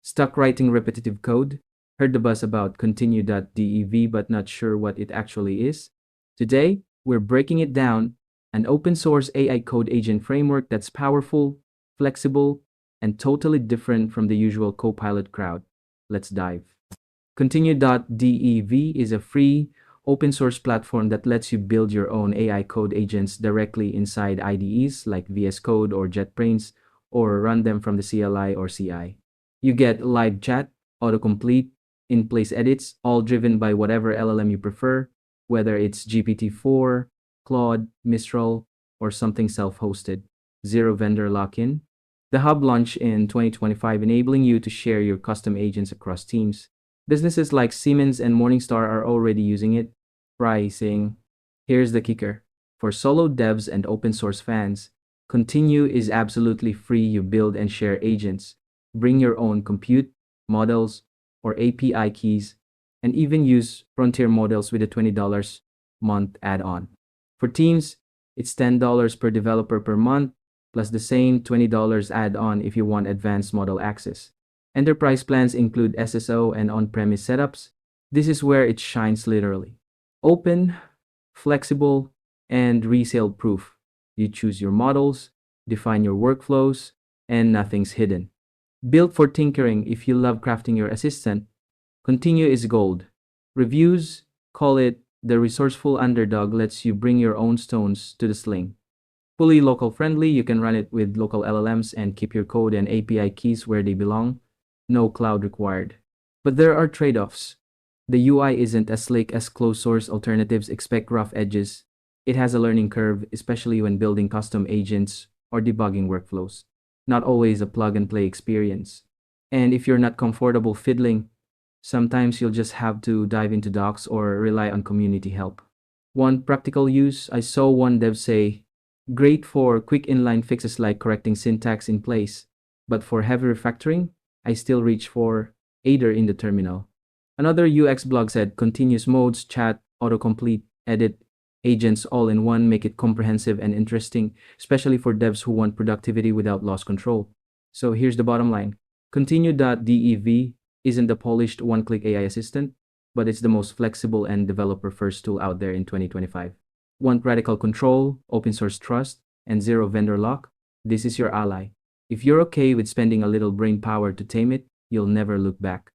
Stuck writing repetitive code? Heard the buzz about Continue.dev but not sure what it actually is? Today, we're breaking it down, an open source AI code agent framework that's powerful, flexible, and totally different from the usual Copilot crowd. Let's dive. Continue.dev is a free, open source platform that lets you build your own AI code agents directly inside IDEs like VS Code or JetBrains, or run them from the CLI or CI. You get live chat, autocomplete, in place edits, all driven by whatever LLM you prefer, whether it's GPT-4, Claude, Mistral, or something self hosted. Zero vendor lock in. The hub launched in 2025, enabling you to share your custom agents across teams. Businesses like Siemens and Morningstar are already using it. Pricing. Here's the kicker. For solo devs and open source fans, Continue is absolutely free. You build and share agents. Bring your own compute, models, or API keys, and even use frontier models with a $20 month add-on. For teams, it's $10 per developer per month, plus the same $20 add-on if you want advanced model access. Enterprise plans include SSO and on-premise setups. This is where it shines literally. Open, flexible, and resale proof. You choose your models, define your workflows, and nothing's hidden. Built for tinkering if you love crafting your assistant, Continue is gold. Reviews call it the resourceful underdog lets you bring your own stones to the sling. Fully local friendly, you can run it with local LLMs and keep your code and API keys where they belong. No cloud required. But there are trade-offs. The UI isn't as slick as closed source alternatives. Expect rough edges. It has a learning curve, especially when building custom agents or debugging workflows. Not always a plug and play experience. And if you're not comfortable fiddling, sometimes you'll just have to dive into docs or rely on community help. One practical use, I saw one dev say, great for quick inline fixes like correcting syntax in place, but for heavy refactoring, I still reach for Aider in the terminal. Another UX blog said continuous modes, chat, autocomplete, edit, agents all in one make it comprehensive and interesting, especially for devs who want productivity without lost control. So here's the bottom line. Continue.dev isn't the polished one-click AI assistant, but it's the most flexible and developer-first tool out there in 2025. Want radical control, open source trust, and zero vendor lock? This is your ally. If you're okay with spending a little brain power to tame it, you'll never look back.